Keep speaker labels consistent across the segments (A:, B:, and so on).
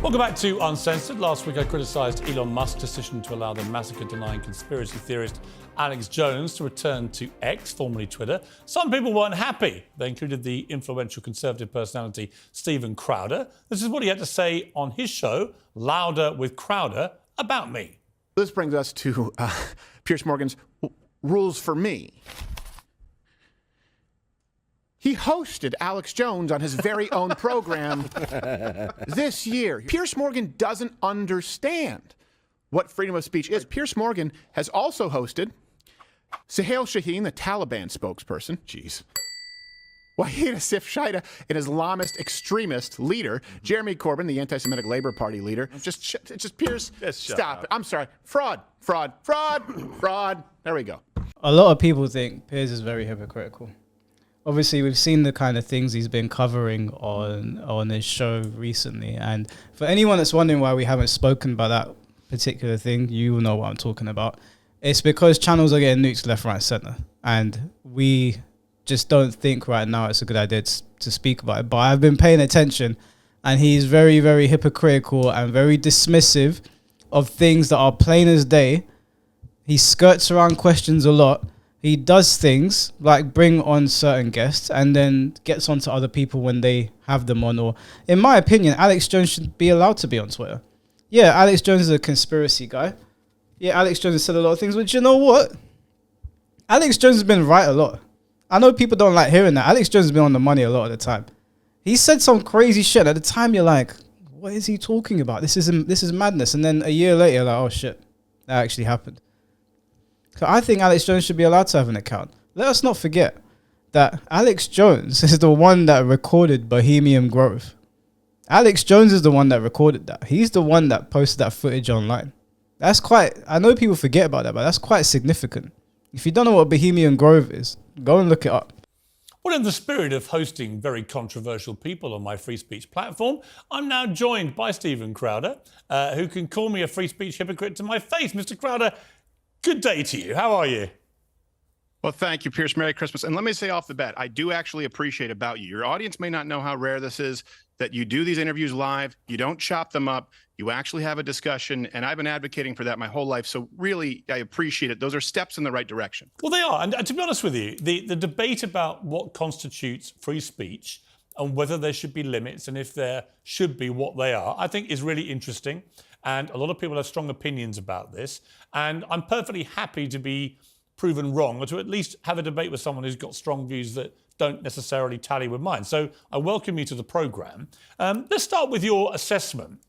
A: Welcome back to Uncensored. Last week I criticised Elon Musk's decision to allow the massacre-denying conspiracy theorist Alex Jones to return to X, formerly Twitter. Some people weren't happy. They included the influential conservative personality Steven Crowder. This is what he had to say on his show, Louder with Crowder, about me.
B: This brings us to Piers Morgan's rules for me. He hosted Alex Jones on his very own program this year. Piers Morgan doesn't understand what freedom of speech is. Piers Morgan has also hosted Suhail Shaheen, the Taliban spokesperson. Wahid Asif Shaita, an Islamist extremist leader. Jeremy Corbyn, the anti-Semitic Labour Party leader. Just Piers, stop it. I'm sorry. Fraud. There we go.
C: A lot of people think Piers is very hypocritical. Obviously, we've seen the kind of things he's been covering on his show recently. And for anyone that's wondering why we haven't spoken about that particular thing, you will know what I'm talking about. It's because channels are getting nuked left, right, centre. And we just don't think right now it's a good idea to speak about it. But I've been paying attention, and he's very, very hypocritical and very dismissive of things that are plain as day. He skirts around questions a lot. He does things like bring on certain guests and then gets onto other people when they have them on. Or, in my opinion, Alex Jones should be allowed to be on Twitter. Yeah, Alex Jones is a conspiracy guy. Yeah, Alex Jones has said a lot of things, but you know what? Alex Jones has been right a lot. I know people don't like hearing that. Alex Jones has been on the money a lot of the time. He said some crazy shit. At the time, you're like, what is he talking about? This is madness. And then a year later, you're like, oh shit, that actually happened. So I think Alex Jones should be allowed to have an account. Let us not forget that Alex Jones is the one that recorded Bohemian Grove. Alex Jones is the one that recorded that. He's the one that posted that footage online. That's quite, I know people forget about that, but that's quite significant. If you don't know what Bohemian Grove is, go and look it up.
A: Well, in the spirit of hosting very controversial people on my free speech platform, I'm now joined by Steven Crowder, who can call me a free speech hypocrite to my face. Mr. Crowder, good day to you. How are you?
B: Well, thank you, Piers. Merry Christmas. And let me say off the bat, I do actually appreciate about you. Your audience may not know how rare this is, that you do these interviews live, you don't chop them up, you actually have a discussion, and I've been advocating for that my whole life. So really, I appreciate it. Those are steps in the right direction.
A: Well, they are. And to be honest with you, the debate about what constitutes free speech and whether there should be limits and if there should be, what they are, I think is really interesting. And a lot of people have strong opinions about this. And I'm perfectly happy to be proven wrong, or to at least have a debate with someone who's got strong views that don't necessarily tally with mine. So I welcome you to the programme. Let's start with your assessment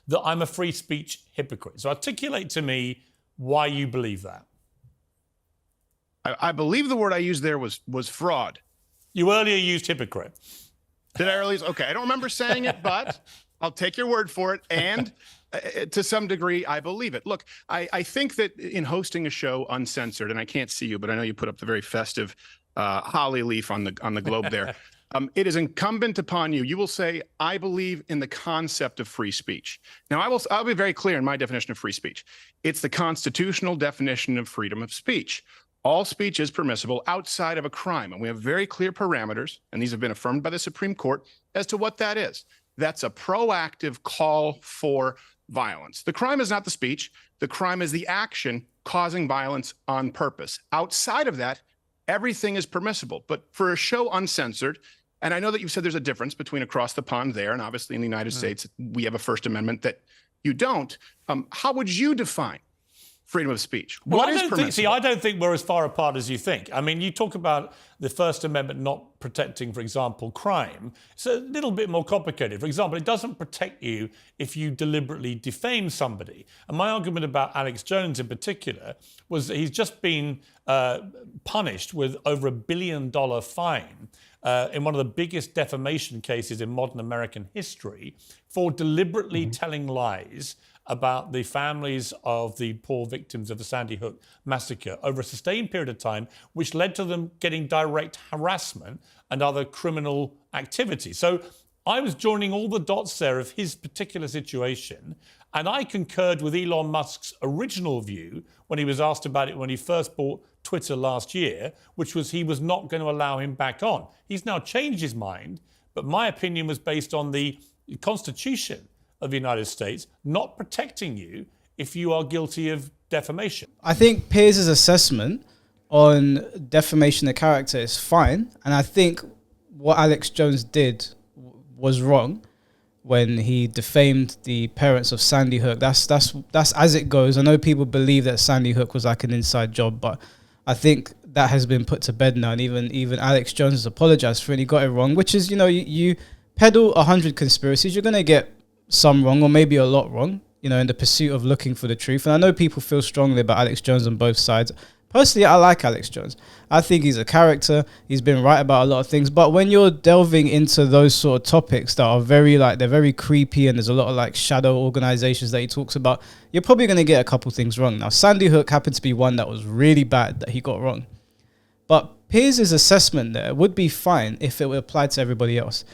A: that I'm a free speech hypocrite. So articulate to me why you believe that.
B: I believe the word I used there was fraud.
A: You earlier used hypocrite.
B: Did I earlier? Okay, I don't remember saying it, but I'll take your word for it. And to some degree, I believe it. Look, I think that in hosting a show uncensored, and I can't see you, but I know you put up the very festive holly leaf on the globe there. It is incumbent upon you. You will say, I believe in the concept of free speech. Now, I'll be very clear in my definition of free speech. It's the constitutional definition of freedom of speech. All speech is permissible outside of a crime. And we have very clear parameters, and these have been affirmed by the Supreme Court, as to what that is. That's a proactive call for violence. The crime is not the speech. The crime is the action causing violence on purpose. Outside of that, everything is permissible. But for a show uncensored, and I know that you said there's a difference between across the pond there, and obviously in the United States, we have a First Amendment that you don't. How would you define freedom of speech?
A: Well, I don't think we're as far apart as you think. I mean, you talk about the First Amendment not protecting, for example, crime. It's a little bit more complicated. For example, it doesn't protect you if you deliberately defame somebody. And my argument about Alex Jones in particular was that he's just been punished with over $1 billion fine in one of the biggest defamation cases in modern American history for deliberately telling lies about the families of the poor victims of the Sandy Hook massacre over a sustained period of time, which led to them getting direct harassment and other criminal activity. So I was joining all the dots there of his particular situation, and I concurred with Elon Musk's original view when he was asked about it when he first bought Twitter last year, which was he was not going to allow him back on. He's now changed his mind, but my opinion was based on the Constitution of the United States not protecting you if you are guilty of defamation.
C: I think Piers' assessment on defamation of character is fine. And I think what Alex Jones did was wrong when he defamed the parents of Sandy Hook. That's as it goes. I know people believe that Sandy Hook was like an inside job, but I think that has been put to bed now. And even Alex Jones has apologized for it. And he got it wrong, which is, you peddle 100 conspiracies, you're going to get some wrong or maybe a lot wrong, in the pursuit of looking for the truth. And I know people feel strongly about Alex Jones on both sides. Personally, I like Alex Jones. I think he's a character. He's been right about a lot of things. But when you're delving into those sort of topics that are they're very creepy, and there's a lot of shadow organizations that he talks about, you're probably going to get a couple things wrong. Now, Sandy Hook happened to be one that was really bad that he got wrong. But Piers' assessment there would be fine if it were applied to everybody else.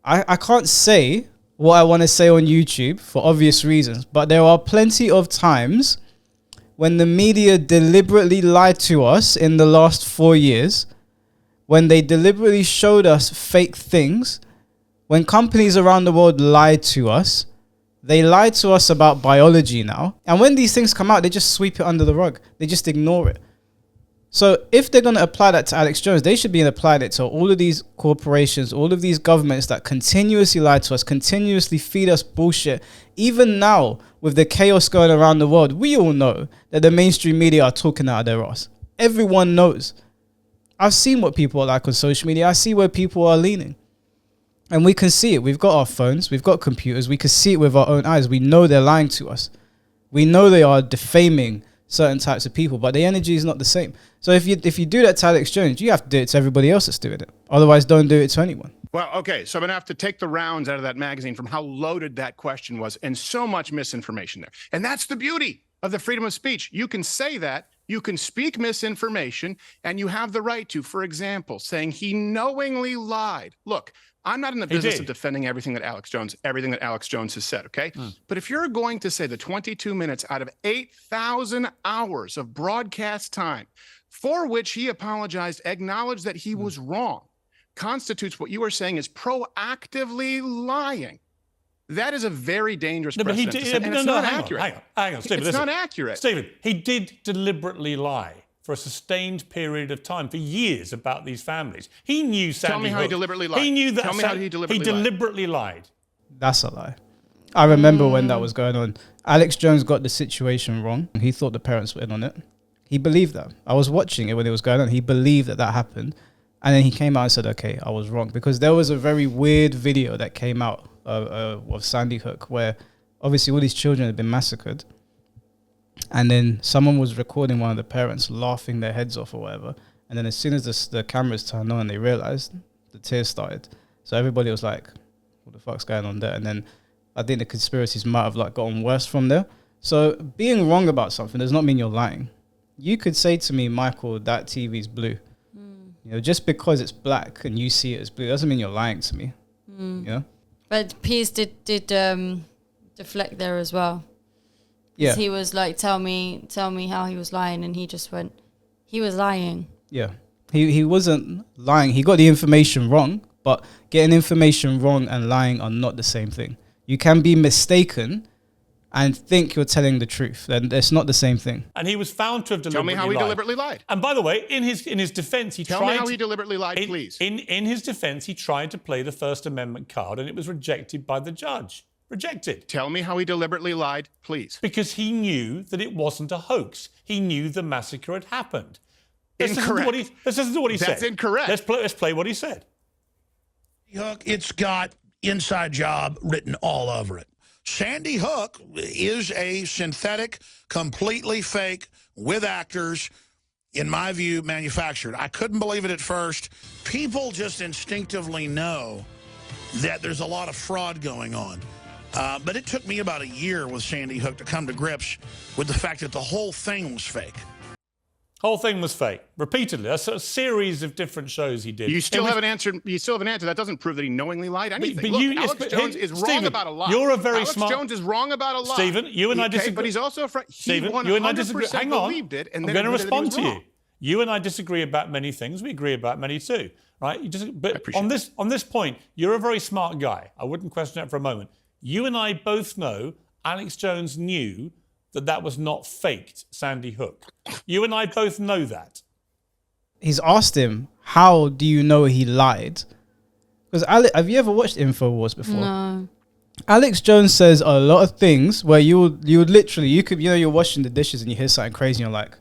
C: I can't say what I want to say on YouTube for obvious reasons, but there are plenty of times when the media deliberately lied to us in the last 4 years, when they deliberately showed us fake things, when companies around the world lied to us, they lied to us about biology now. And when these things come out, they just sweep it under the rug. They just ignore it. So if they're going to apply that to Alex Jones, they should be applying it to all of these corporations, all of these governments that continuously lie to us, continuously feed us bullshit. Even now, with the chaos going around the world, we all know that the mainstream media are talking out of their ass. Everyone knows. I've seen what people are like on social media. I see where people are leaning. And we can see it. We've got our phones. We've got computers. We can see it with our own eyes. We know they're lying to us. We know they are defaming certain types of people, but the energy is not the same. So if you do that to Alex Jones, you have to do it to everybody else that's doing it. Otherwise, don't do it to anyone.
B: Well, okay, so I'm going to have to take the rounds out of that magazine from how loaded that question was and so much misinformation there. And that's the beauty of the freedom of speech. You can say that, you can speak misinformation, and you have the right to, for example, saying he knowingly lied. Look, I'm not in the business of defending everything that Alex Jones has said, okay? But if you're going to say the 22 minutes out of 8,000 hours of broadcast time for which he apologized, acknowledged that he was wrong, constitutes what you are saying is proactively lying, that is a very dangerous precedent. But he did, it's not accurate.
A: Hang on, Stephen.
B: It's not accurate.
A: Stephen, he did deliberately lie for a sustained period of time, for years, about these families. He knew Sandy
B: Tell me how he deliberately lied.
A: He knew that.
B: Tell me how he
A: deliberately lied.
C: That's a lie. I remember when that was going on. Alex Jones got the situation wrong. He thought the parents were in on it. He believed that. I was watching it when it was going on. He believed that happened. And then he came out and said, okay, I was wrong. Because there was a very weird video that came out of Sandy Hook where obviously all these children had been massacred. And then someone was recording one of the parents laughing their heads off or whatever. And then as soon as the cameras turned on, they realized the tears started. So everybody was like, what the fuck's going on there? And then I think the conspiracies might have gotten worse from there. So being wrong about something does not mean you're lying. You could say to me, Michael, that TV's blue. Just because it's black and you see it as blue doesn't mean you're lying to me.
D: But Piers did deflect there as well.
C: Yeah.
D: He was like, tell me how he was lying, and he just went, he was lying.
C: Yeah. He wasn't lying. He got the information wrong, but getting information wrong and lying are not the same thing. You can be mistaken and think you're telling the truth. Then it's not the same thing.
A: And he was found to have deliberately lied.
B: Tell me how he deliberately lied.
A: And by the way, in his defense,
B: Tell me how he deliberately lied, please.
A: In his defense, he tried to play the First Amendment card, and it was rejected by the judge. Rejected.
B: Tell me how he deliberately lied, please.
A: Because he knew that it wasn't a hoax. He knew the massacre had happened.
B: Incorrect.
A: Let's listen to what he said.
B: That's incorrect.
A: Let's play what he said.
E: Hook, it's got inside job written all over it. Sandy Hook is a synthetic, completely fake, with actors, in my view, manufactured. I couldn't believe it at first. People just instinctively know that there's a lot of fraud going on. But it took me about a year with Sandy Hook to come to grips with the fact that the whole thing was fake.
A: Whole thing was fake. Repeatedly. That's a series of different shows he did.
B: You still haven't answered. You still haven't answered. That doesn't prove that he knowingly lied anything.
A: But
B: Look, Alex Jones is wrong about a lot.
A: You're a very
B: Alex Jones is wrong about a lot.
A: Stephen, you and I disagree.
B: But he's also afraid.
A: Stephen, you and I disagree. Hang on.
B: Believed it, and
A: I'm
B: then
A: going to respond to
B: wrong.
A: you. You and I disagree about many things. We agree about many too, right? But on this point, you're a very smart guy. I wouldn't question that for a moment. You and I both know Alex Jones knew that was not faked, Sandy Hook. You and I both know that.
C: He's asked him, how do you know he lied? Because have you ever watched InfoWars before?
D: No.
C: Alex Jones says a lot of things where you would literally, you're washing the dishes and you hear something crazy and you're like,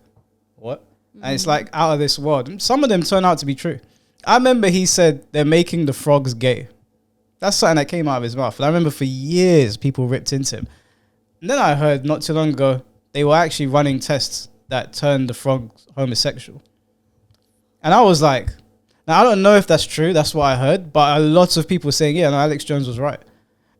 C: what? And it's like out of this world. Some of them turn out to be true. I remember he said they're making the frogs gay. That's something that came out of his mouth. And I remember for years people ripped into him. And then I heard not too long ago, they were actually running tests that turned the frogs homosexual. And I was like, now I don't know if that's true. That's what I heard. But a lot of people saying, yeah, no, Alex Jones was right.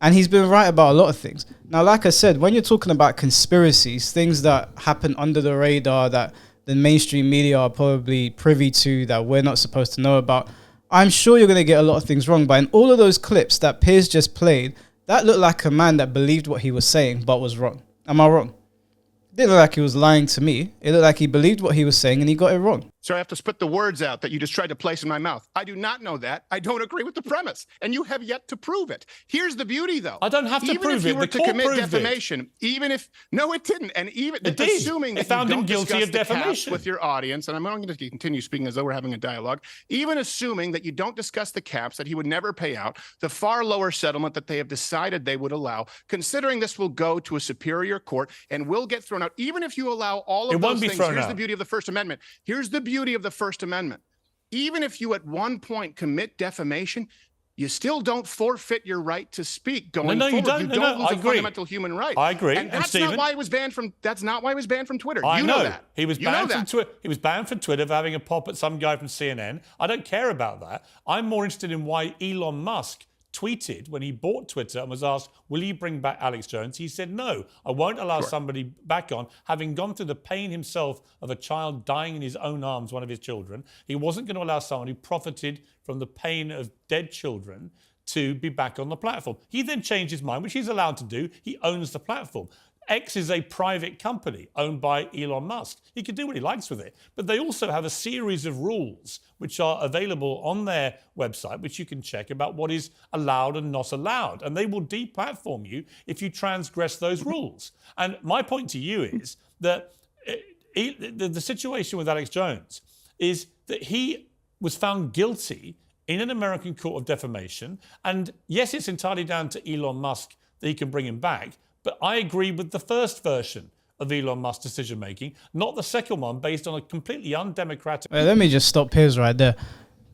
C: And he's been right about a lot of things. Now, like I said, when you're talking about conspiracies, things that happen under the radar that the mainstream media are probably privy to that we're not supposed to know about, I'm sure you're going to get a lot of things wrong. But in all of those clips that Piers just played, that looked like a man that believed what he was saying but was wrong. Am I wrong? It didn't look like he was lying to me. It looked like he believed what he was saying and he got it wrong.
B: So I have to spit the words out that you just tried to place in my mouth. I do not know that. I don't agree with the premise, and you have yet to prove it. Here's the beauty, though.
A: I don't have to prove it.
B: Even if you were
A: The
B: to
A: court
B: commit
A: proved it.
B: defamation, even if no, it didn't, and even
A: It did.
B: assuming
A: They
B: that
A: found
B: you
A: him
B: don't
A: guilty
B: discuss
A: of
B: the caps
A: defamation.
B: with your audience, and I'm going to continue speaking as though we're having a dialogue. Even assuming that you don't discuss the caps, that he would never pay out the far lower settlement that they have decided they would allow, considering this will go to a superior court and will get thrown out, even if you allow all of
A: It won't
B: those
A: be
B: things.
A: thrown
B: Here's
A: out.
B: the beauty of the First Amendment. Here's the beauty of the First Amendment. Even if you at one point commit defamation, you still don't forfeit your right to speak going
A: No, you
B: forward.
A: don't.
B: You
A: No,
B: don't
A: no,
B: lose
A: I
B: a
A: agree.
B: fundamental human right.
A: I agree.
B: And
A: And
B: that's
A: Stephen-
B: not why he was banned from. That's not why he was banned from Twitter.
A: I
B: You know that.
A: He was
B: You know
A: banned from
B: that.
A: Twitter. He was banned from Twitter for having a pop at some guy from CNN. I don't care about that. I'm more interested in why Elon Musk tweeted when he bought Twitter and was asked, will you bring back Alex Jones? He said, no, I won't allow somebody back on, having gone through the pain himself of a child dying in his own arms, one of his children. He wasn't going to allow someone who profited from the pain of dead children to be back on the platform. He then changed his mind, which he's allowed to do. He owns the platform. X is a private company owned by Elon Musk. He can do what he likes with it. But they also have a series of rules which are available on their website, which you can check about what is allowed and not allowed. And they will deplatform you if you transgress those rules. And my point to you is that the situation with Alex Jones is that he was found guilty in an American court of defamation. And yes, it's entirely down to Elon Musk that he can bring him back. But I agree with the first version of Elon Musk's decision-making, not the second one based on a completely undemocratic...
C: Let me just stop Piers right there.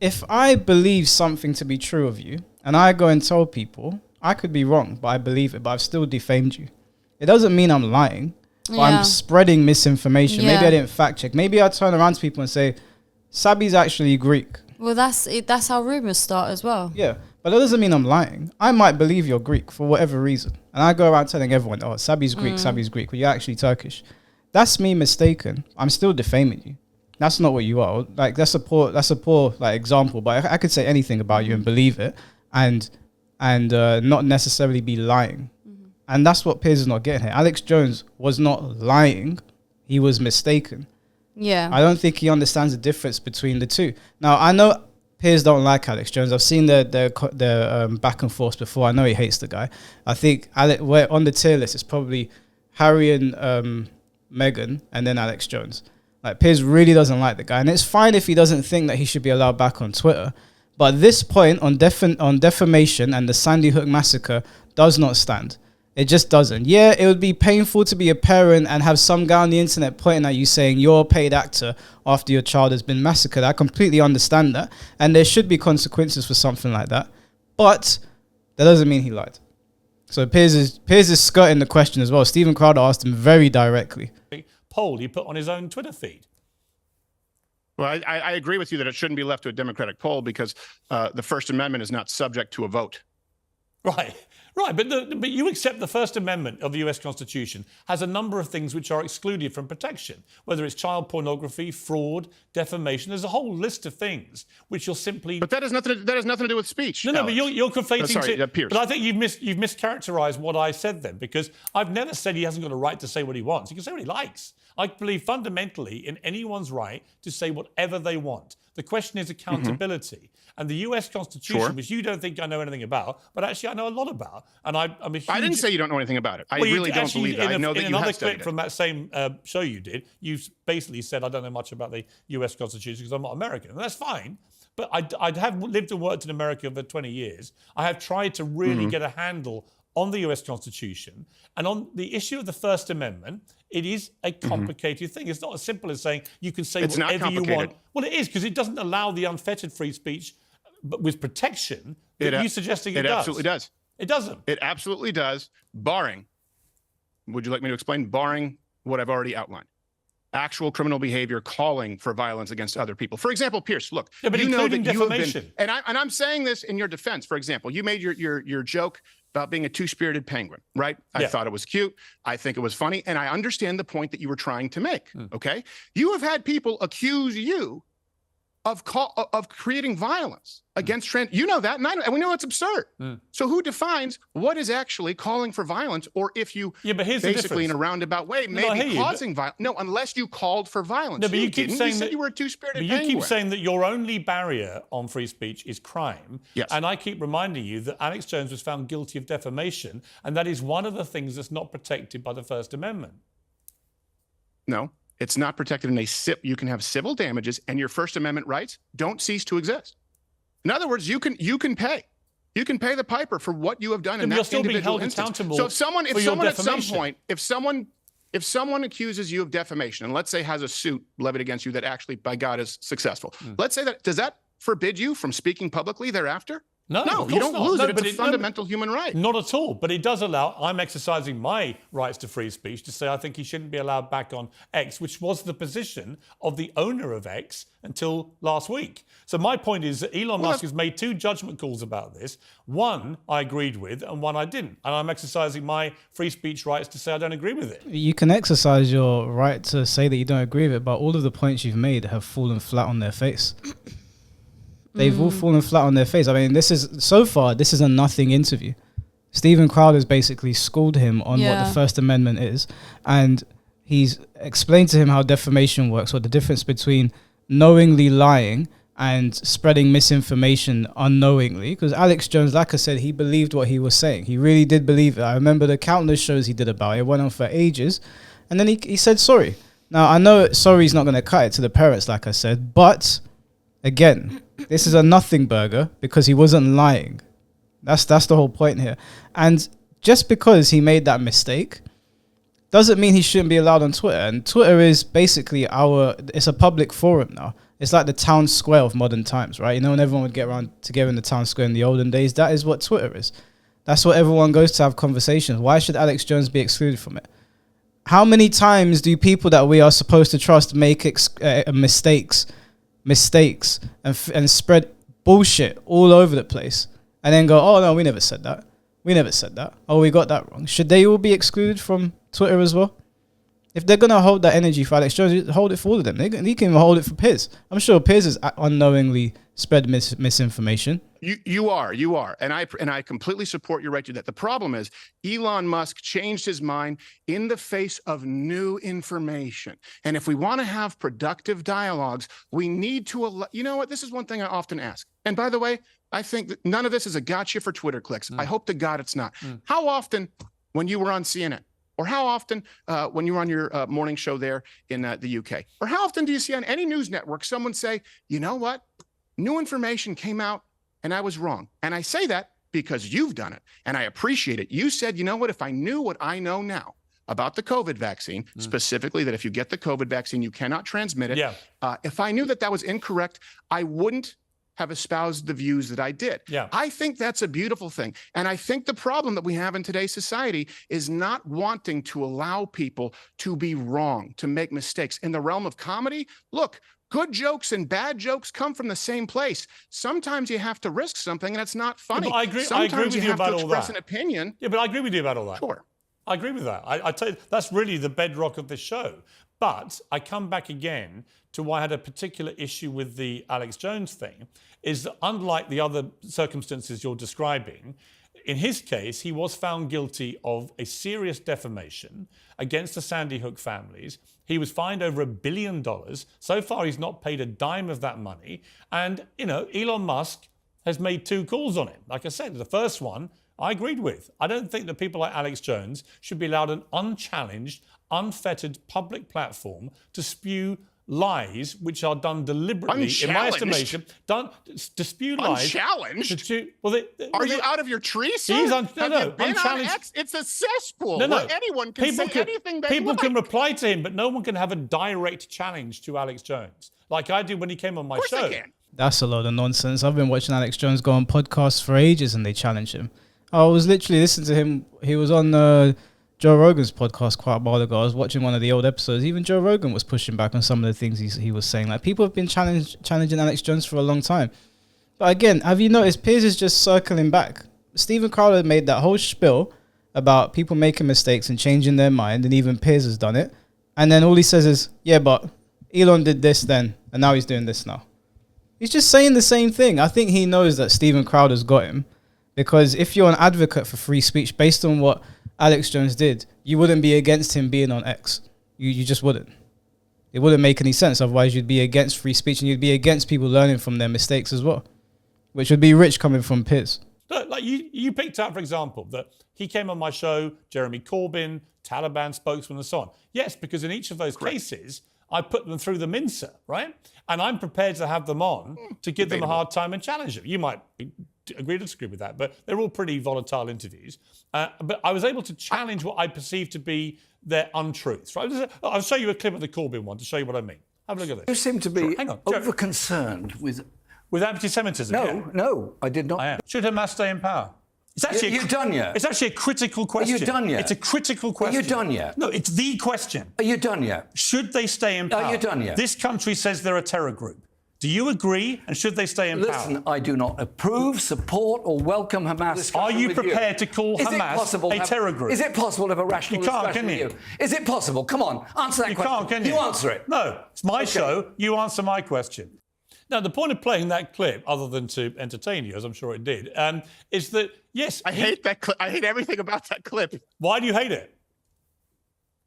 C: If I believe something to be true of you and I go and tell people, I could be wrong, but I believe it, but I've still defamed you. It doesn't mean I'm lying, but
D: Yeah.
C: I'm spreading misinformation. Maybe
D: Yeah.
C: I didn't fact check. Maybe I turn around to people and say, Sabi's actually Greek.
D: Well, that's how rumors start as well.
C: Yeah, but that doesn't mean I'm lying. I might believe you're Greek for whatever reason. And I go around telling everyone, oh, Sabi's Greek, Sabi's Greek, but you're actually Turkish. That's me mistaken. I'm still defaming you. That's not what you are. Like, that's a poor like example, but I could say anything about you and believe it and not necessarily be lying. And that's what Piers is not getting here. Alex Jones was not lying. He was mistaken.
D: Yeah.
C: I don't think he understands the difference between the two. Now, I know Piers don't like Alex Jones. I've seen the back and forth before. I know he hates the guy. I think we're on the tier list. It's probably Harry and Meghan and then Alex Jones. Like, Piers really doesn't like the guy. And it's fine if he doesn't think that he should be allowed back on Twitter. But this point on defamation and the Sandy Hook massacre does not stand. It just doesn't. Yeah, it would be painful to be a parent and have some guy on the internet pointing at you saying you're a paid actor after your child has been massacred. I completely understand that. And there should be consequences for something like that. But that doesn't mean he lied. So Piers is skirting the question as well. Stephen Crowder asked him very directly.
A: poll he put on his own Twitter feed.
B: Well, I agree with you that it shouldn't be left to a Democratic poll because the First Amendment is not subject to a vote.
A: Right. But you accept the First Amendment of the US Constitution has a number of things which are excluded from protection, whether it's child pornography, fraud, defamation. There's a whole list of things which you'll simply...
B: But that has nothing to do with speech.
A: No, but you're conflating
B: Piers.
A: But I think you've mischaracterized what I said then, because I've never said he hasn't got a right to say what he wants. He can say what he likes. I believe fundamentally in anyone's right to say whatever they want. The question is accountability. And the US Constitution,
B: Sure.
A: which you don't think I know anything about, but actually I know a lot about. And I'm a huge...
B: I didn't say you don't know anything about it. I
A: Well, you
B: really don't
A: actually,
B: believe that. I know that
A: in
B: you
A: another
B: have
A: clip
B: studied
A: from
B: it.
A: that same show you did, you basically said, I don't know much about the US Constitution because I'm not American. And that's fine. But I have lived and worked in America for 20 years. I have tried to really get a handle on the US Constitution. And on the issue of the First Amendment, it is a complicated thing. It's not as simple as saying you can say
B: It's not
A: whatever you want.
B: complicated.
A: Well, it is, because it doesn't allow the unfettered free speech, but with protection that you're suggesting it does.
B: It absolutely does.
A: It doesn't.
B: It absolutely does, barring, would you like me to explain? Barring what I've already outlined. Actual criminal behavior calling for violence against other people. For example, Pierce, look,
A: Yeah, but
B: you know that
A: including
B: you have been,
A: defamation.
B: and I'm saying this in your defense. For example, you made your joke about being a two-spirited penguin, right? I
A: Yeah.
B: thought it was cute. I think it was funny, and I understand the point that you were trying to make.
A: Hmm.
B: Okay, you have had people accuse you of creating violence against trans. You know that, and we know it's absurd. So who defines what is actually calling for violence, or if you
A: Yeah, but here's the
B: basically in
A: difference.
B: a roundabout way
A: I
B: maybe
A: hear you, but-
B: causing violence? No, unless you called for violence.
A: No, but you keep
B: didn't.
A: saying
B: You said
A: that
B: you were a two-spirited
A: But you
B: penguin.
A: keep saying that your only barrier on free speech is crime.
B: Yes.
A: And I keep reminding you that Alex Jones was found guilty of defamation, and that is one of the things that's not protected by the First Amendment.
B: No, it's not protected in a you can have civil damages, and your First Amendment rights don't cease to exist. In other words, you can pay. You can pay the piper for what you have done in
A: But
B: that
A: you're still being
B: individual
A: held
B: instance.
A: accountable
B: So if someone
A: for your
B: at some
A: defamation.
B: point, if someone accuses you of defamation, and let's say has a suit levied against you that actually, by God, is successful, let's say does that forbid you from speaking publicly thereafter?
A: No,
B: No,
A: of
B: you
A: course
B: don't
A: not.
B: lose
A: No,
B: it. It's
A: but
B: a fundamental human right.
A: Not at all. But it does allow, I'm exercising my rights to free speech to say I think he shouldn't be allowed back on X, which was the position of the owner of X until last week. So my point is that Elon Musk has made two judgment calls about this. One I agreed with and one I didn't. And I'm exercising my free speech rights to say I don't agree with it.
C: You can exercise your right to say that you don't agree with it, but all of the points you've made have fallen flat on their face. They've all fallen flat on their face. I mean, this is a nothing interview. Stephen Crowder's basically schooled him on what the First Amendment is, and he's explained to him how defamation works, what the difference between knowingly lying and spreading misinformation unknowingly. Because Alex Jones, like I said, he believed what he was saying. He really did believe it. I remember the countless shows he did about it. It went on for ages, and then he said sorry. Now, I know sorry's not going to cut it to the parents, like I said, but again, this is a nothing burger because he wasn't lying. That's the whole point here. And just because he made that mistake doesn't mean he shouldn't be allowed on Twitter. And Twitter is basically it's a public forum now. It's like the town square of modern times, right? You know, when everyone would get around together in the town square in the olden days, that is what Twitter is. That's what everyone goes to have conversations. Why should Alex Jones be excluded from it? How many times do people that we are supposed to trust make mistakes and spread bullshit all over the place and then go, oh no, we never said that. Oh, we got that wrong. Should they all be excluded from Twitter as well? If they're going to hold that energy for Alex Jones, hold it for all of them. He can even hold it for Piers. I'm sure Piers has unknowingly spread misinformation.
B: You are, and I completely support your right to that. The problem is Elon Musk changed his mind in the face of new information. And if we want to have productive dialogues, we need to. You know what? This is one thing I often ask. And by the way, I think that none of this is a gotcha for Twitter clicks. I hope to God it's not. How often, when you were on CNN, or how often when you were on your morning show there in the UK, or how often do you see on any news network someone say, you know what, new information came out and I was wrong? And I say that because you've done it and I appreciate it. You said, you know what, if I knew what I know now about the COVID vaccine, specifically that if you get the COVID vaccine, you cannot transmit it.
A: Yeah.
B: If I knew that was incorrect, I wouldn't have espoused the views that I did.
A: Yeah.
B: I think that's a beautiful thing. And I think the problem that we have in today's society is not wanting to allow people to be wrong, to make mistakes. In the realm of comedy, look, good jokes and bad jokes come from the same place. Sometimes you have to risk something and it's not funny.
A: but I agree
B: Sometimes
A: with you
B: have
A: about
B: to
A: all
B: express
A: that.
B: an opinion.
A: Yeah, but I agree with you about all that.
B: Sure.
A: I agree with that. I tell you, that's really the bedrock of this show. But I come back again to why I had a particular issue with the Alex Jones thing, is that unlike the other circumstances you're describing, in his case, he was found guilty of a serious defamation against the Sandy Hook families. He was fined over $1 billion. So far, he's not paid a dime of that money. And, Elon Musk has made 2 calls on him. Like I said, the first one I agreed with. I don't think that people like Alex Jones should be allowed an unchallenged, unfettered public platform to spew lies which are done deliberately, in my estimation, to spew lies.
B: Unchallenged?
A: Are
B: you out of your tree, sir?
A: He's
B: unchallenged. It's a cesspool.
A: No.
B: Anyone can say anything they
A: People
B: like.
A: can reply to him, but no one can have a direct challenge to Alex Jones, like I did when he came on my show.
B: They can.
C: That's a load of nonsense. I've been watching Alex Jones go on podcasts for ages and they challenge him. I was literally listening to him. He was on Joe Rogan's podcast quite a while ago. I was watching one of the old episodes. Even Joe Rogan was pushing back on some of the things he was saying. Like, people have been challenging Alex Jones for a long time. But again, have you noticed Piers is just circling back? Steven Crowder made that whole spiel about people making mistakes and changing their mind, and even Piers has done it. And then all he says is, yeah, but Elon did this then, and now he's doing this now. He's just saying the same thing. I think he knows that Steven Crowder's got him, because if you're an advocate for free speech, based on what Alex Jones did, you wouldn't be against him being on X. You just wouldn't. It wouldn't make any sense. Otherwise, you'd be against free speech and you'd be against people learning from their mistakes as well, which would be rich coming from Piers.
A: Look, like you picked out, for example, that he came on my show, Jeremy Corbyn, Taliban spokesman, and so on. Yes, because in each of those cases, I put them through the mincer, right? And I'm prepared to have them on to give them a hard time and challenge them. You might agree or disagree with that, but they're all pretty volatile interviews. But I was able to challenge what I perceive to be their untruths, right? I'll show you a clip of the Corbyn one to show you what I mean. Have a look at this.
F: You seem to be
A: Hang on,
F: over-concerned with...
A: With anti-Semitism?
F: No, I did not.
A: I am. Should Hamas stay in power? It's actually
F: Are you done yet?
A: It's actually a critical question.
F: Are you done yet?
A: It's a critical question.
F: Are you done yet?
A: No, it's the question.
F: Are you done yet?
A: Should they stay in power?
F: Are you done yet?
A: This country says they're a terror group. Do you agree? And should they stay in power?
F: Listen, I do not approve, support, or welcome Hamas.
A: Are you prepared to call Hamas a terror group?
F: Is it possible to have a rational discussion with you? Is it possible? Come on, answer that question.
A: You can't, can you?
F: You answer it.
A: No, it's my show. You answer my question. Now, the point of playing that clip, other than to entertain you, as I'm sure it did, is that, yes...
B: I hate that clip. I hate everything about that clip.
A: Why do you hate it?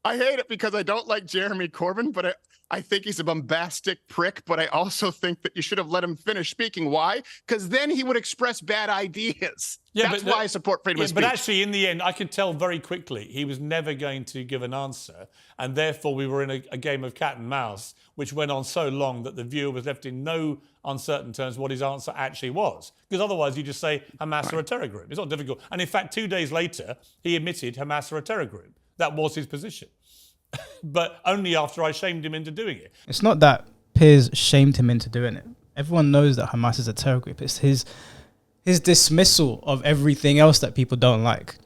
B: I hate it because I don't like Jeremy Corbyn, but I think he's a bombastic prick, but I also think that you should have let him finish speaking. Why? Because then he would express bad ideas. Yeah, that's why I support freedom of speech.
A: But actually, in the end, I could tell very quickly he was never going to give an answer, and therefore we were in a game of cat and mouse, which went on so long that the viewer was left in no uncertain terms what his answer actually was. Because otherwise, you just say Hamas are a terror group. It's not difficult. And in fact, 2 days later, he admitted Hamas are a terror group. That was his position. But only after I shamed him into doing it.
C: It's not that Piers shamed him into doing it. Everyone knows that Hamas is a terror group. It's his dismissal of everything else that people don't like.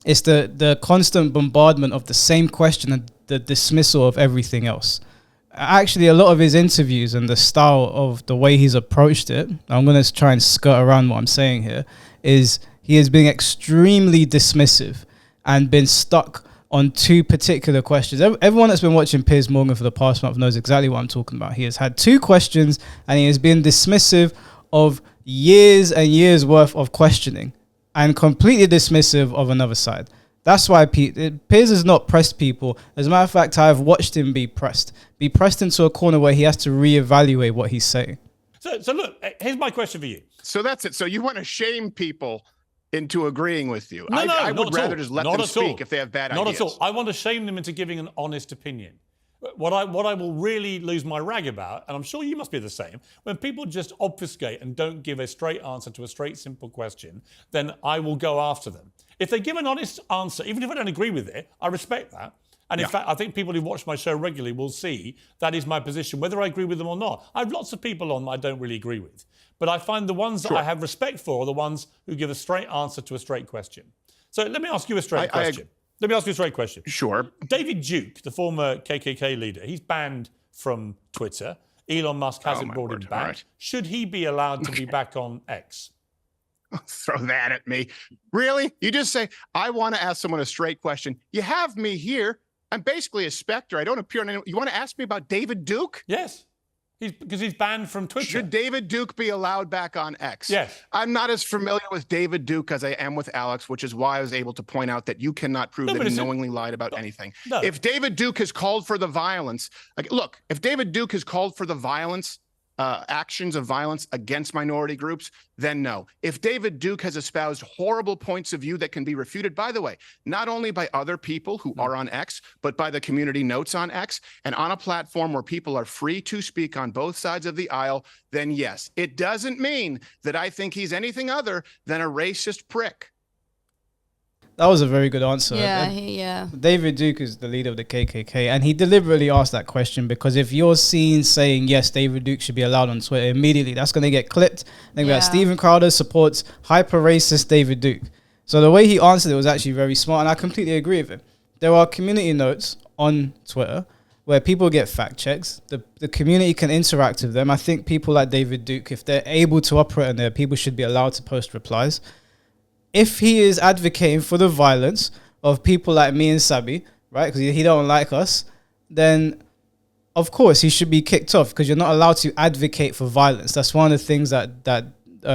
C: It's the constant bombardment of the same question and the dismissal of everything else. Actually, a lot of his interviews and the style of the way he's approached it, I'm going to try and skirt around what I'm saying here, is he has been extremely dismissive and been stuck on 2 particular questions. Everyone that's been watching Piers Morgan for the past month knows exactly what I'm talking about. He has had 2 questions and he has been dismissive of years and years worth of questioning and completely dismissive of another side. That's why Piers has not pressed people. As a matter of fact, I have watched him be pressed into a corner where he has to reevaluate what he's saying.
A: So look, here's my question for you.
B: So that's it. So you want to shame people into agreeing with you?
A: No,
B: I would rather just let them speak if they have bad ideas.
A: Not at all. I want to shame them into giving an honest opinion. What I will really lose my rag about, and I'm sure you must be the same, when people just obfuscate and don't give a straight answer to a straight, simple question, then I will go after them. If they give an honest answer, even if I don't agree with it, I respect that. And in fact, I think people who watch my show regularly will see that is my position, whether I agree with them or not. I have lots of people on I don't really agree with. But I find the ones that I have respect for are the ones who give a straight answer to a straight question. So let me ask you a straight question. Let me ask you a straight question.
B: Sure.
A: David Duke, the former KKK leader, he's banned from Twitter. Elon Musk hasn't brought him back. Right. Should he be allowed to be back on X?
B: Throw that at me. Really? You just say, I want to ask someone a straight question. You have me here. I'm basically a specter. I don't appear on any. You want to ask me about David Duke?
A: Yes. Because he's banned from Twitter.
B: Should David Duke be allowed back on X?
A: Yes.
B: I'm not as familiar with David Duke as I am with Alex, which is why I was able to point out that you cannot prove that he knowingly lied about anything.
A: No.
B: If David Duke has called for the violence, look, if David Duke has called for the violence, actions of violence against minority groups, then no. If David Duke has espoused horrible points of view that can be refuted, by the way, not only by other people who are on X, but by the community notes on X, and on a platform where people are free to speak on both sides of the aisle, then yes. It doesn't mean that I think he's anything other than a racist prick.
C: That was a very good answer.
D: Yeah,
C: David Duke is the leader of the KKK, and he deliberately asked that question because if you're seen saying, yes, David Duke should be allowed on Twitter, immediately that's going to get clipped. Then we have Steven Crowder supports hyper-racist David Duke. So the way he answered it was actually very smart, and I completely agree with him. There are community notes on Twitter where people get fact checks. The community can interact with them. I think people like David Duke, if they're able to operate on there, people should be allowed to post replies. If he is advocating for the violence of people like me and Sabi, right, because he don't like us, then of course he should be kicked off because you're not allowed to advocate for violence. That's one of the things that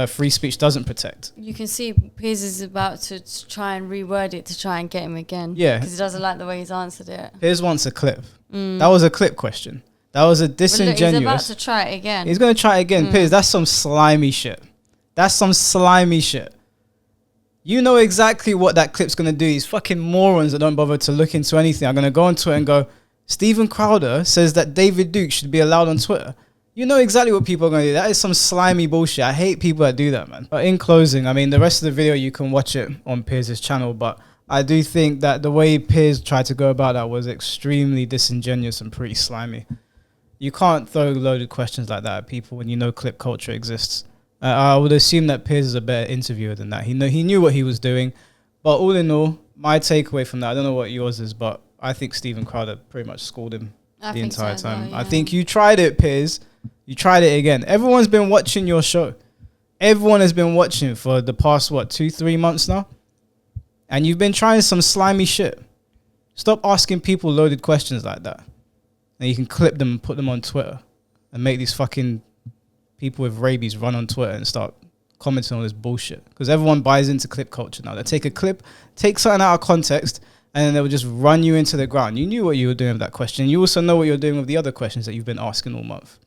C: free speech doesn't protect.
D: You can see Piers is about to try and reword it to try and get him again.
C: Yeah.
D: Because he doesn't like the way he's answered it.
C: Piers wants a clip. That was a clip question. That was a disingenuous.
D: But look, he's about to try it again.
C: He's going to try it again. Piers, that's some slimy shit. That's some slimy shit. You know exactly what that clip's going to do. These fucking morons that don't bother to look into anything are going to go on Twitter and go, Steven Crowder says that David Duke should be allowed on Twitter. You know exactly what people are going to do. That is some slimy bullshit. I hate people that do that, man. But in closing, I mean, the rest of the video, you can watch it on Piers' channel. But I do think that the way Piers tried to go about that was extremely disingenuous and pretty slimy. You can't throw loaded questions like that at people when you know clip culture exists. I would assume that Piers is a better interviewer than that. He knew what he was doing. But all in all, my takeaway from that, I don't know what yours is, but I think Steven Crowder pretty much schooled him the entire time. Yeah. I think you tried it, Piers. You tried it again. Everyone's been watching your show. Everyone has been watching for the past, 2-3 months now? And you've been trying some slimy shit. Stop asking people loaded questions like that. And you can clip them and put them on Twitter and make these fucking people with rabies run on Twitter and start commenting on this bullshit. Because everyone buys into clip culture now. They take a clip, take something out of context, and then they will just run you into the ground. You knew what you were doing with that question. You also know what you're doing with the other questions that you've been asking all month.